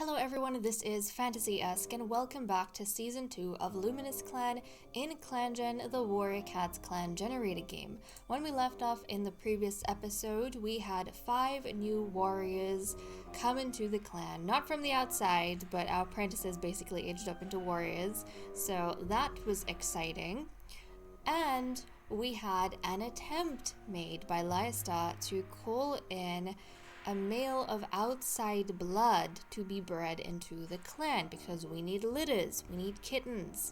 Hello everyone, this is Fantasy-esque and welcome back to Season 2 of Luminous Clan in ClanGen, the Warrior Cats clan generated game. When we left off in the previous episode, we had 5 new warriors come into the clan. Not from the outside, but our apprentices basically aged up into warriors, so that was exciting. And we had an attempt made by Lystar to call in a male of outside blood to be bred into the clan because we need litters, we need kittens.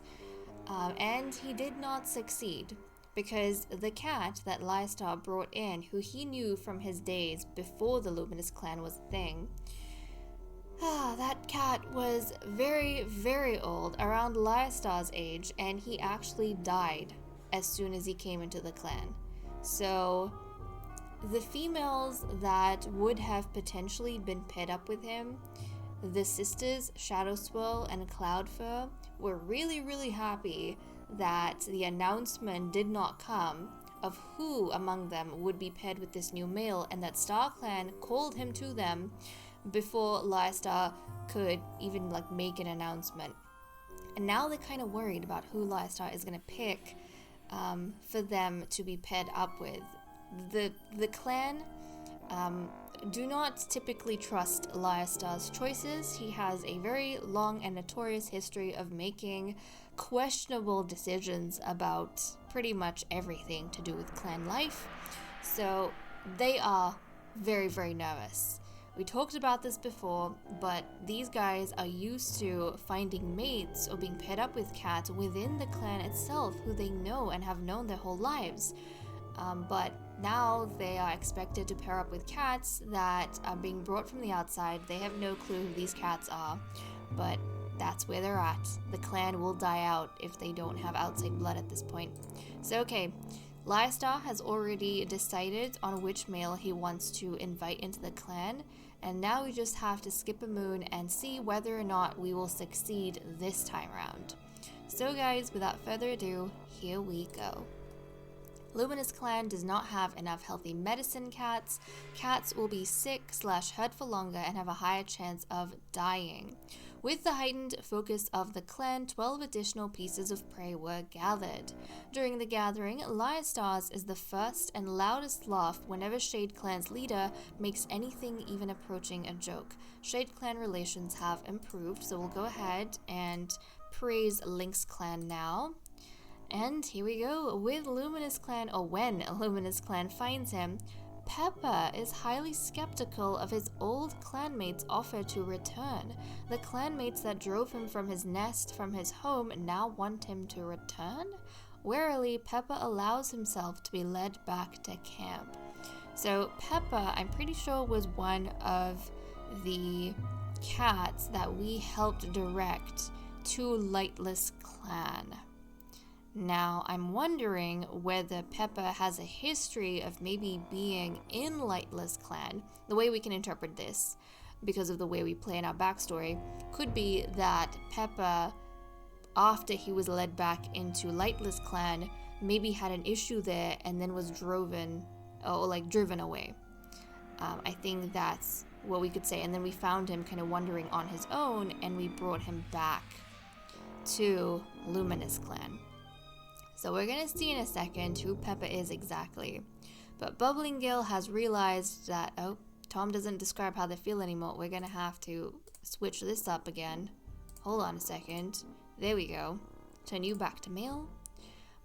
And he did not succeed because the cat that Lystar brought in, who he knew from his days before the Luminous Clan was a thing, that cat was very, very old, around Lystar's age, and he actually died as soon as he came into the clan. So the females that would have potentially been paired up with him, the sisters Shadow Swirl and Cloudfur, were really happy that the announcement did not come of who among them would be paired with this new male, and that StarClan called him to them before Lystar could even make an announcement. And now they're kind of worried about who Lystar is going to pick for them to be paired up with. The clan do not typically trust Lystar's choices. He has a very long and notorious history of making questionable decisions about pretty much everything to do with clan life. So they are very nervous. We talked about this before, but these guys are used to finding mates or being paired up with cats within the clan itself who they know and have known their whole lives. But now they are expected to pair up with cats that are being brought from the outside. They have no clue who these cats are, but that's where they're at. The clan will die out if they don't have outside blood at this point. So okay, Lystar has already decided on which male he wants to invite into the clan, and now we just have to skip a moon and see whether or not we will succeed this time around. So guys, without further ado, here we go. Luminous Clan does not have enough healthy medicine cats. Cats will be sick/hurt for longer and have a higher chance of dying. With the heightened focus of the clan, 12 additional pieces of prey were gathered. During the gathering, Lystar's is the first and loudest laugh whenever Shade Clan's leader makes anything even approaching a joke. Shade Clan relations have improved, so we'll go ahead and praise Lynx Clan now. And here we go with Luminous Clan, or when Luminous Clan finds him. Pepper is highly skeptical of his old clanmates' offer to return. The clanmates that drove him from his nest, from his home, now want him to return? Warily, Pepper allows himself to be led back to camp. So Pepper, I'm pretty sure, was one of the cats that we helped direct to Lightless Clan. Now, I'm wondering whether Pepper has a history of maybe being in Lightless Clan. The way we can interpret this, because of the way we play in our backstory, could be that Pepper, after he was led back into Lightless Clan, maybe had an issue there and then was driven away. I think that's what we could say. And then we found him kind of wandering on his own, and we brought him back to Luminous Clan. So we're going to see in a second who Pepper is exactly. But Bubbling Gale has realized that, Tom doesn't describe how they feel anymore. We're going to have to switch this up again. Hold on a second. There we go. Turn you back to male.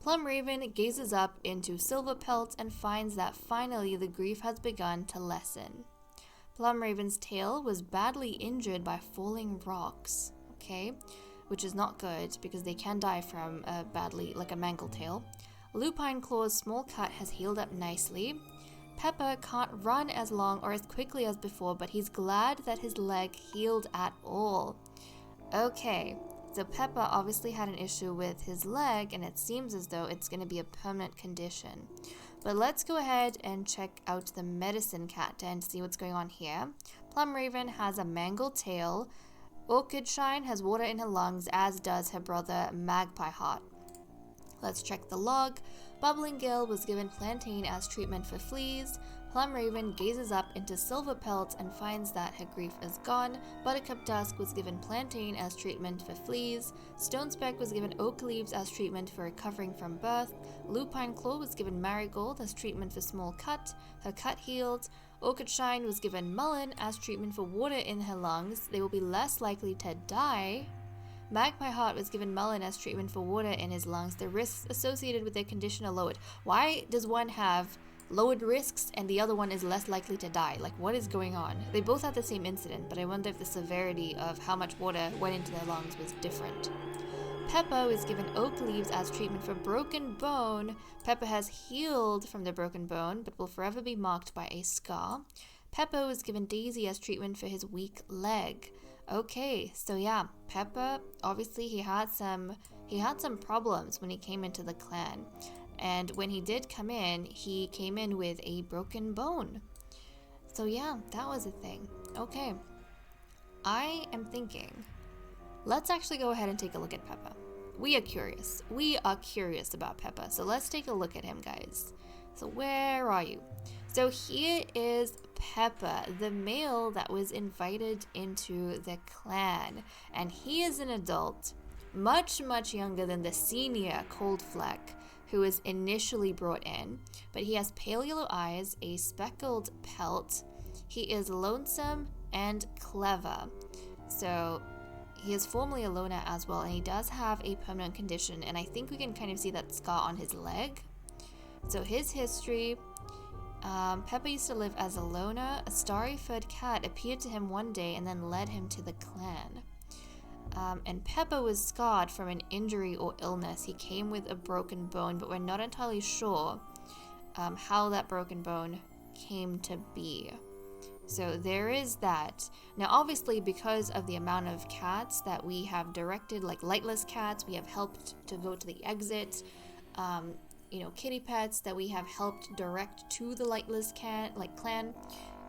Plum Raven gazes up into Silver Pelt and finds that finally the grief has begun to lessen. Plum Raven's tail was badly injured by falling rocks. Okay, which is not good because they can die from a mangled tail. Lupine Claw's small cut has healed up nicely. Pepper can't run as long or as quickly as before, but he's glad that his leg healed at all. Okay, so Pepper obviously had an issue with his leg, and it seems as though it's going to be a permanent condition. But let's go ahead and check out the medicine cat and see what's going on here. Plum Raven has a mangled tail. Orchid Shine has water in her lungs, as does her brother Magpie Heart. Let's check the log. Bubbling Gale was given plantain as treatment for fleas. Plum Raven gazes up into Silver Pelt and finds that her grief is gone. Buttercup Dusk was given plantain as treatment for fleas. Stonespeck was given oak leaves as treatment for recovering from birth. Lupine Claw was given marigold as treatment for small cut. Her cut healed. Orchid Shine was given mullein as treatment for water in her lungs. They will be less likely to die. Magpie Heart was given mullein as treatment for water in his lungs. The risks associated with their condition are lowered. Why does one have lowered risks and the other one is less likely to die? Like, what is going on? They both had the same incident, but I wonder if the severity of how much water went into their lungs was different. Peppa was given oak leaves as treatment for broken bone. Peppa has healed from the broken bone, but will forever be marked by a scar. Peppa was given Daisy as treatment for his weak leg. Okay, so yeah, Peppa, obviously he had some problems when he came into the clan. And when he did come in, he came in with a broken bone. So yeah, that was a thing. Okay, I am thinking, let's actually go ahead and take a look at Peppa. We are curious. We are curious about Peppa. So let's take a look at him, guys. So where are you? So here is Peppa, the male that was invited into the clan. And he is an adult, much, much younger than the senior Coldfleck, who was initially brought in. But he has pale yellow eyes, a speckled pelt. He is lonesome and clever. So he is formerly a loner as well, and he does have a permanent condition, and I think we can kind of see that scar on his leg. So his history, Peppa used to live as a loner. A starry-furred cat appeared to him one day and then led him to the clan. And Peppa was scarred from an injury or illness. He came with a broken bone, but we're not entirely sure how that broken bone came to be. So there is that. Now, obviously, because of the amount of cats that we have directed, like lightless cats, we have helped to go to the exit. Kitty pets that we have helped direct to the lightless clan.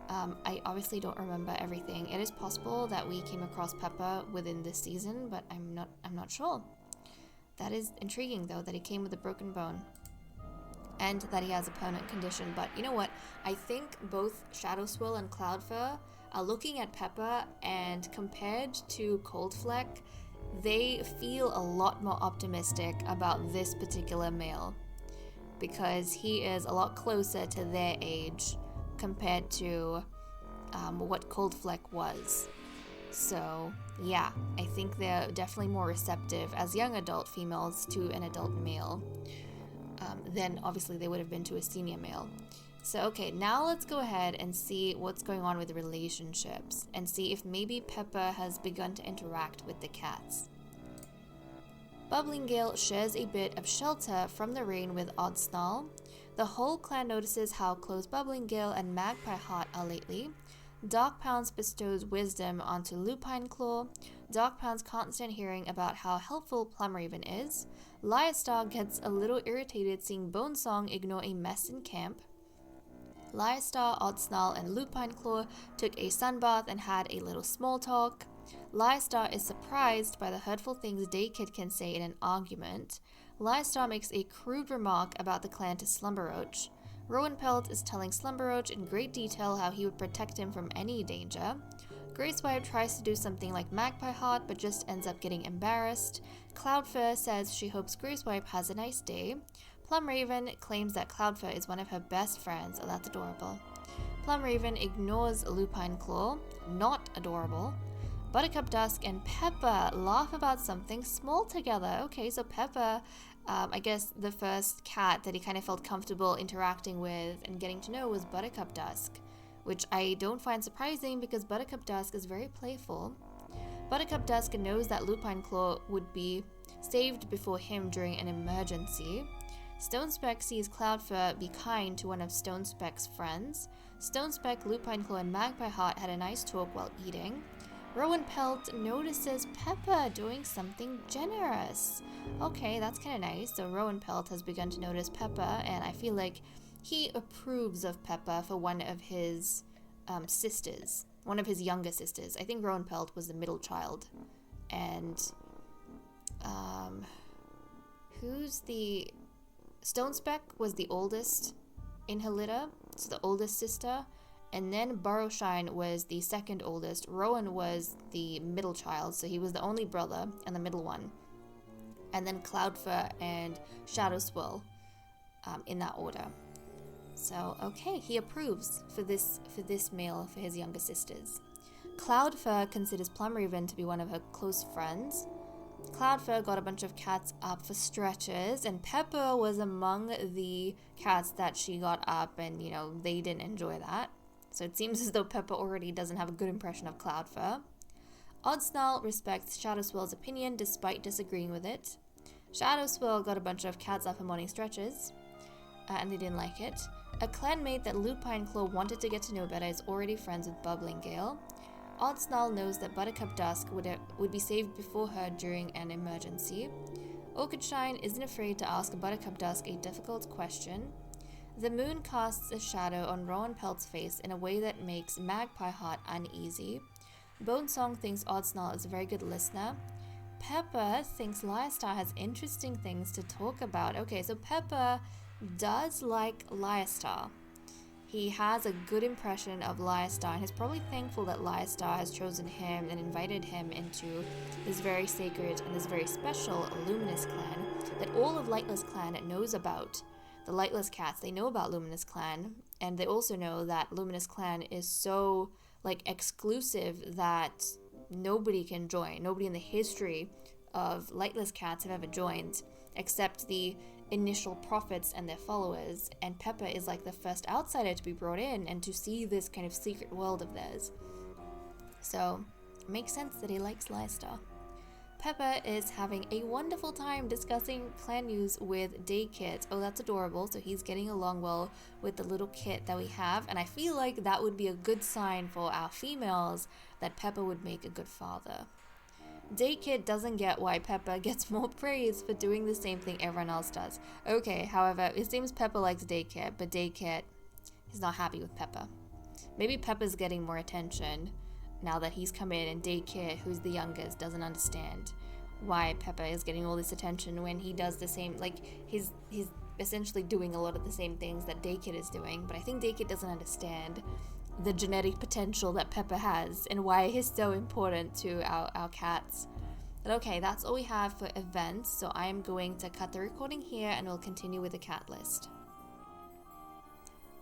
I obviously don't remember everything. It is possible that we came across Peppa within this season, but I'm not sure. That is intriguing, though, that he came with a broken bone. And that he has a permanent condition. But you know what? I think both Shadow Swirl and Cloudfur are looking at Peppa, and compared to Coldfleck, they feel a lot more optimistic about this particular male, because he is a lot closer to their age compared to what Coldfleck was. So yeah, I think they're definitely more receptive as young adult females to an adult male than obviously they would have been to a senior male. So okay, now let's go ahead and see what's going on with relationships and see if maybe Peppa has begun to interact with the cats. Bubbling Gale shares a bit of shelter from the rain with Oddsnall. The whole clan notices how close Bubbling Gale and Magpie Heart are lately. Dark Pounds bestows wisdom onto Lupine Claw. Dark Pounds can't stand hearing about how helpful Plum Raven is. Liastar gets a little irritated seeing Bonesong ignore a mess in camp. Liastar, Oddsnall, and Lupine Claw took a sunbath and had a little small talk. Liastar is surprised by the hurtful things Daykid can say in an argument. Liastar makes a crude remark about the clan to Slumberroach. Rowan Pelt is telling Slumberroach in great detail how he would protect him from any danger. Gracewipe tries to do something like Magpie Heart, but just ends up getting embarrassed. Cloudfur says she hopes Gracewipe has a nice day. Plum Raven claims that Cloudfur is one of her best friends. Oh, that's adorable. Plum Raven ignores Lupine Claw. Not adorable. Buttercup Dusk and Peppa laugh about something small together. Okay, so Peppa, I guess the first cat that he kind of felt comfortable interacting with and getting to know was Buttercup Dusk, which I don't find surprising because Buttercup Dusk is very playful. Buttercup Dusk knows that Lupine Claw would be saved before him during an emergency. Stonespeck sees Cloudfur be kind to one of Stonespeck's friends. Stonespeck, Lupine Claw, and Magpie Heart had a nice talk while eating. Rowan Pelt notices Peppa doing something generous. Okay, that's kind of nice. So Rowan Pelt has begun to notice Peppa, and I feel like he approves of Peppa for one of his sisters, one of his younger sisters. I think Rowan Pelt was the middle child. And who's the... Stonespeck was the oldest in her litter. so the oldest sister, and then Burrowshine was the second oldest. Rowan was the middle child, so he was the only brother and the middle one. And then Cloudfur and Shadow Swirl, in that order. So, okay, he approves for this male for his younger sisters. Cloudfur considers Plumraven to be one of her close friends. Cloudfur got a bunch of cats up for stretches, and Pepper was among the cats that she got up, and, they didn't enjoy that. So it seems as though Pepper already doesn't have a good impression of Cloudfur. Oddsnarl respects Shadow Swirl's opinion despite disagreeing with it. Shadow Swirl got a bunch of cats up for morning stretches, and they didn't like it. A clanmate that Lupine Claw wanted to get to know better is already friends with Bubbling Gale. Oddsnarl knows that Buttercup Dusk would be saved before her during an emergency. Orchidshine isn't afraid to ask Buttercup Dusk a difficult question. The moon casts a shadow on Rowan Pelt's face in a way that makes Magpie Heart uneasy. Bonesong thinks Oddsnarl is a very good listener. Pepper thinks Lyrestar has interesting things to talk about. Okay, so Pepper does like Lyrestar. He has a good impression of Lyrestar, and is probably thankful that Lyrestar has chosen him and invited him into this very sacred and this very special Luminous Clan that all of Lightless Clan knows about. The Lightless Cats, they know about Luminous Clan, and they also know that Luminous Clan is so, exclusive that nobody can join. Nobody in the history of Lightless Cats have ever joined, except the initial prophets and their followers, and Pepper is like the first outsider to be brought in and to see this kind of secret world of theirs. So, it makes sense that he likes Lyrestar. Pepper is having a wonderful time discussing clan news with Daykit. Oh, that's adorable. So he's getting along well with the little kit that we have, and I feel like that would be a good sign for our females that Pepper would make a good father. Daykit doesn't get why Pepper gets more praise for doing the same thing everyone else does. Okay, however, it seems Pepper likes Daykit, but Daykit is not happy with Pepper. Maybe Pepper's getting more attention now that he's come in, and Daykit, who's the youngest, doesn't understand why Pepper is getting all this attention when he does the same, he's essentially doing a lot of the same things that Daykit is doing, but I think Daykit doesn't understand the genetic potential that Pepper has and why it is so important to our cats. But okay, that's all we have for events, so I am going to cut the recording here and we'll continue with the cat list.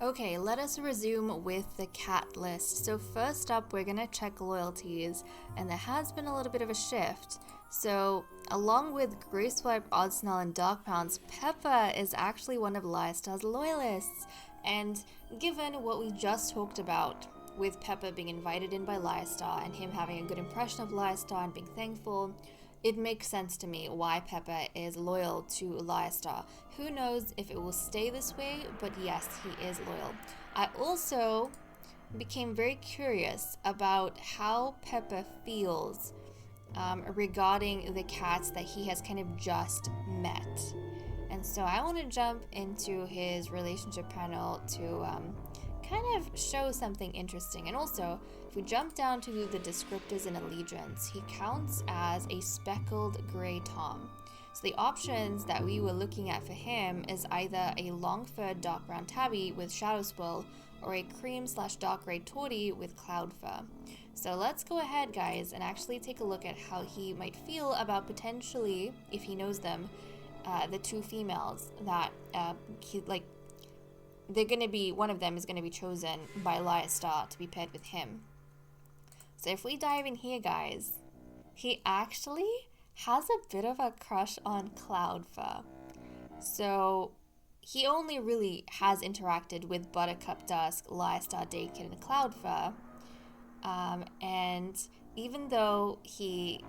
Okay, let us resume with the cat list. So first up, we're gonna check loyalties, and there has been a little bit of a shift. So along with Grayswipe, Oddsnarl, and Darkpounce, Pepper is actually one of Lyrestar's loyalists. And given what we just talked about, with Pepper being invited in by Lyrestar and him having a good impression of Lyrestar and being thankful, it makes sense to me why Pepper is loyal to Lyrestar. Who knows if it will stay this way, but yes, he is loyal. I also became very curious about how Pepper feels regarding the cats that he has kind of just met. And so I want to jump into his relationship panel to kind of show something interesting. And also, if we jump down to the descriptors and allegiance, he counts as a speckled gray tom. So the options that we were looking at for him is either a long-furred dark brown tabby with shadow swirl, or a cream/dark gray tortie with cloud fur. So let's go ahead, guys, and actually take a look at how he might feel about potentially, if he knows them, the two females that they're gonna be, one of them is gonna be chosen by Lyrestar to be paired with him. So if we dive in here, guys, he actually has a bit of a crush on Cloudfur. So he only really has interacted with Buttercup Dusk, Lyrestar, Daykit, and Cloudfur. And even though he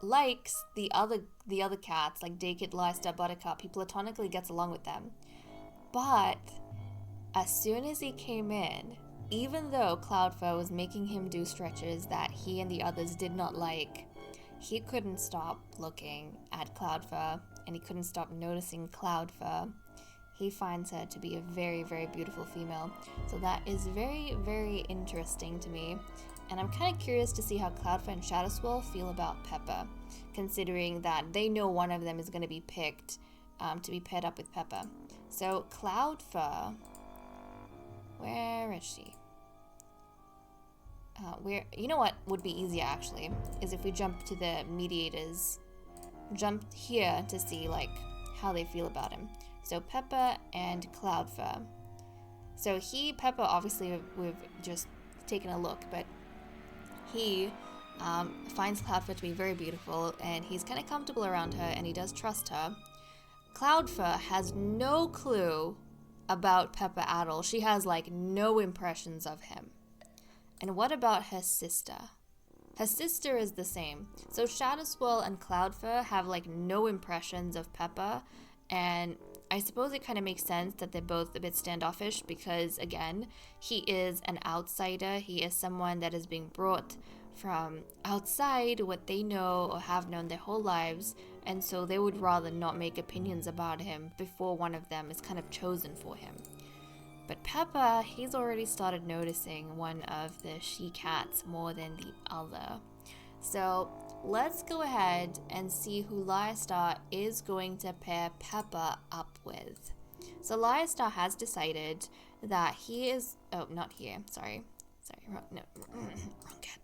likes the other cats like Daykit, Lyrestar, Buttercup, he platonically gets along with them. But as soon as he came in, even though Cloudfur was making him do stretches that he and the others did not like, he couldn't stop looking at Cloudfur, and he couldn't stop noticing Cloudfur. He finds her to be a very, very beautiful female. So that is very, very interesting to me. And I'm kind of curious to see how Cloudfur and Shadow Swirl feel about Pepper, considering that they know one of them is going to be picked to be paired up with Pepper. So Cloudfur Where is she? Where, you know what would be easier actually, is if we jump to the mediators. Jump here to see like how they feel about him. So Peppa and Cloudfur. So Peppa, obviously we've just taken a look, but he finds Cloudfur to be very beautiful, and he's kind of comfortable around her, and he does trust her. Cloudfur has no clue about Peppa at all. She has like no impressions of him. And what about her sister? Her sister is the same. So Shadowswirl and Cloudfur have like no impressions of Peppa, and I suppose it kind of makes sense that they're both a bit standoffish because, again, he is an outsider. He is someone that is being brought from outside what they know or have known their whole lives, and so they would rather not make opinions about him before one of them is kind of chosen for him. But Peppa, he's already started noticing one of the she-cats more than the other. So let's go ahead and see who Lyastar is going to pair Peppa up with. So Lyastar has decided that he is... Oh, not here. Sorry, wrong cat.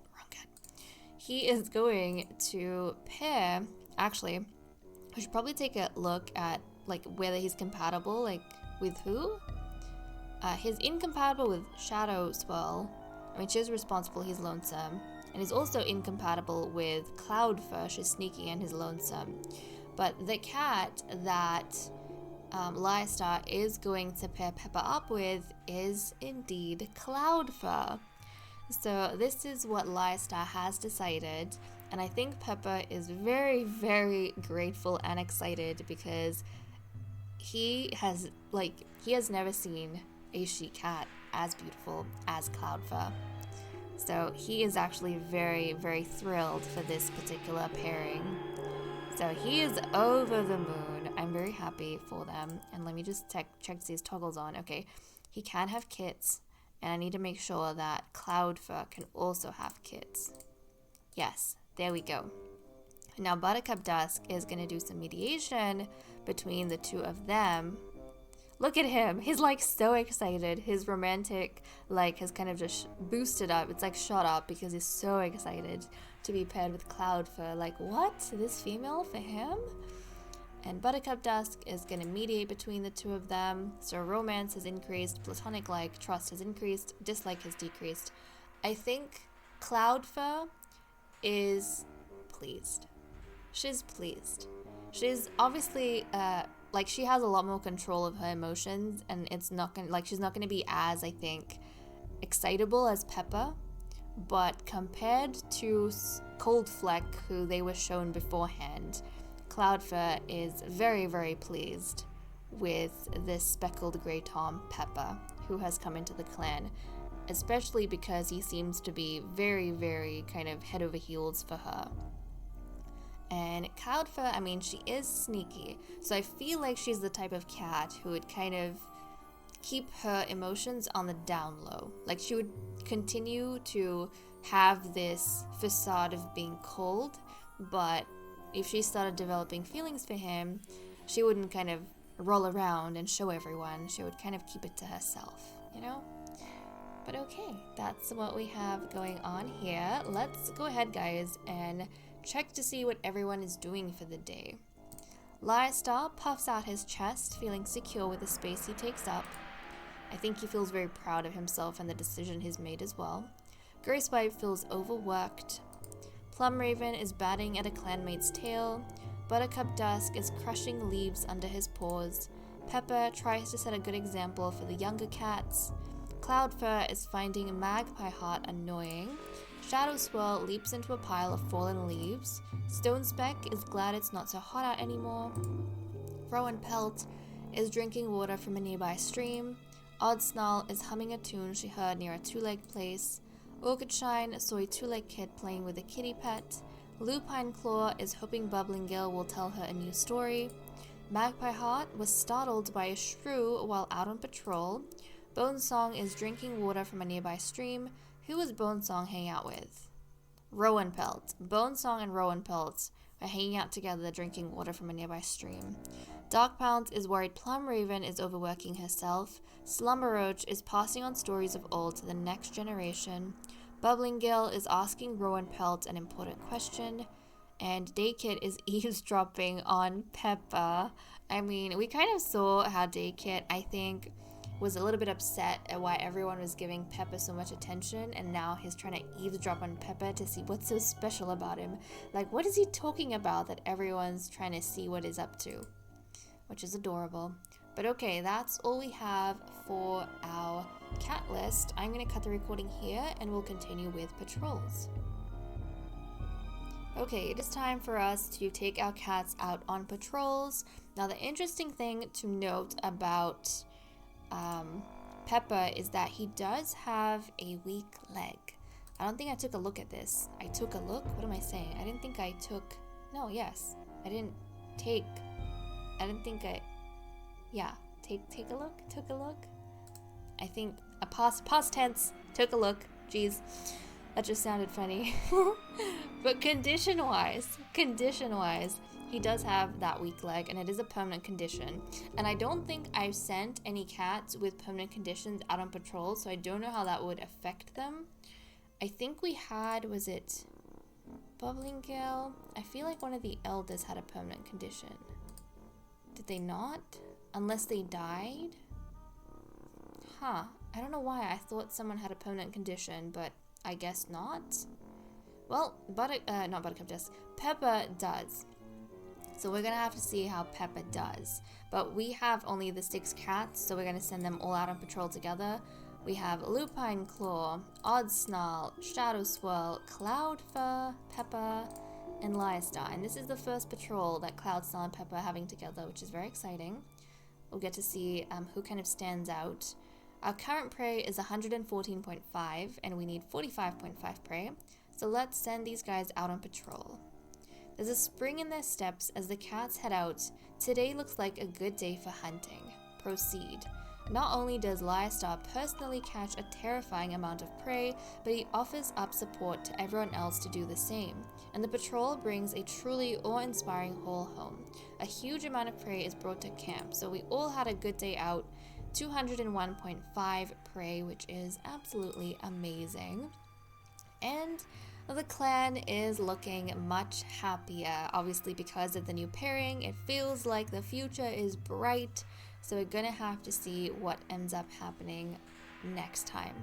He is going to pair... Actually, I should probably take a look at like whether he's compatible, like with who? He's incompatible with Shadowswirl. I mean, she's responsible, he's lonesome. And he's also incompatible with Cloudfur, she's sneaky and he's lonesome. But the cat that Lyastar is going to pair Peppa up with is indeed Cloudfur. So this is what Lyastar has decided. And I think Peppa is very, very grateful and excited because he has never seen a she-cat as beautiful as Cloudfur. So he is actually very, very thrilled for this particular pairing. So he is over the moon. I'm very happy for them. And let me just check these toggles on. Okay, he can have kits, and I need to make sure that Cloudfur can also have kits. Yes, there we go. Now Buttercup Dusk is going to do some mediation between the two of them. Look at him. He's like so excited. His romantic has kind of just boosted up. It's like shot up because he's so excited to be paired with Cloudfur. Like, what? This female for him? And Buttercup Dusk is going to mediate between the two of them. So romance has increased, platonic trust has increased, dislike has decreased. I think Cloudfur is pleased. She's pleased. She's obviously she has a lot more control of her emotions, and it's not gonna she's not gonna be as, I think, excitable as Peppa. But compared to Coldfleck, who they were shown beforehand, Cloudfur is very, very pleased with this speckled grey Tom Peppa, who has come into the clan, especially because he seems to be very, very kind of head over heels for her. And Cloudfur, I mean, she is sneaky, so I feel like she's the type of cat who would kind of keep her emotions on the down low. Like, she would continue to have this facade of being cold, but if she started developing feelings for him, she wouldn't kind of roll around and show everyone. She would kind of keep it to herself, you know? But okay, that's what we have going on here. Let's go ahead, guys, and check to see what everyone is doing for the day. Lyastar puffs out his chest, feeling secure with the space he takes up. I think he feels very proud of himself and the decision he's made as well. Gracewipe feels overworked. Plumraven is batting at a clanmate's tail. Buttercup Dusk is crushing leaves under his paws. Peppa tries to set a good example for the younger cats. Cloudfur is finding Magpie Heart annoying. Shadowswirl leaps into a pile of fallen leaves. Stonespeck is glad it's not so hot out anymore. Rowan Pelt is drinking water from a nearby stream. Oddsnarl is humming a tune she heard near a two-leg place. Orchidshine saw a two-leg kid playing with a kitty pet. Lupine Claw is hoping Bubbling Gale will tell her a new story. Magpie Heart was startled by a shrew while out on patrol. Bonesong is drinking water from a nearby stream. Who was Bonesong hanging out with? Rowan Pelt. Bonesong and Rowan Pelt are hanging out together drinking water from a nearby stream. Dark Pounce is worried Plum Raven is overworking herself. Slumber Roach is passing on stories of old to the next generation. Bubbling Gill is asking Rowan Pelt an important question. And Daykit is eavesdropping on Peppa. I mean, we kind of saw how Daykit, I think, was a little bit upset at why everyone was giving Peppa so much attention, and now he's trying to eavesdrop on Peppa to see what's so special about him. Like, what is he talking about that everyone's trying to see what he's up to? Which is adorable. But okay, that's all we have for our cat list. I'm going to cut the recording here and we'll continue with patrols. Okay, it is time for us to take our cats out on patrols. Now, the interesting thing to note about Peppa is that he does have a weak leg. I don't think I took a look at this. I took a look? What am I saying? I didn't think I took... No, yes. I didn't take... I didn't think I... Yeah. Take a look? Took a look? I think a past tense. Took a look. Jeez. That just sounded funny. But condition-wise, he does have that weak leg, and it is a permanent condition. And I don't think I've sent any cats with permanent conditions out on patrol, so I don't know how that would affect them. I think we had, was it Bubbling Gale? I feel like one of the elders had a permanent condition. Did they not? Unless they died? Huh. I don't know why I thought someone had a permanent condition, but I guess not. Well, not Buttercup does. Peppa does. So we're gonna have to see how Peppa does. But we have only the 6 cats, so we're gonna send them all out on patrol together. We have Lupine Claw, Odd Snarl, Shadow Swirl, Cloud Fur, Peppa, and Liastar. And this is the first patrol that Cloud, Snarl, and Peppa are having together, which is very exciting. We'll get to see who kind of stands out. Our current prey is 114.5, and we need 45.5 prey. So let's send these guys out on patrol. There's a spring in their steps as the cats head out. Today looks like a good day for hunting. Proceed. Not only does Liastar personally catch a terrifying amount of prey, but he offers up support to everyone else to do the same. And the patrol brings a truly awe-inspiring haul home. A huge amount of prey is brought to camp, so we all had a good day out. 201.5 prey, which is absolutely amazing. And the clan is looking much happier, obviously because of the new pairing. It feels like the future is bright, so we're gonna have to see what ends up happening next time.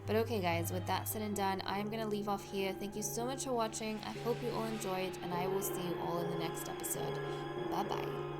But okay guys, with that said and done, I'm gonna leave off here. Thank you so much for watching. I hope you all enjoyed, and I will see you all in the next episode. Bye bye.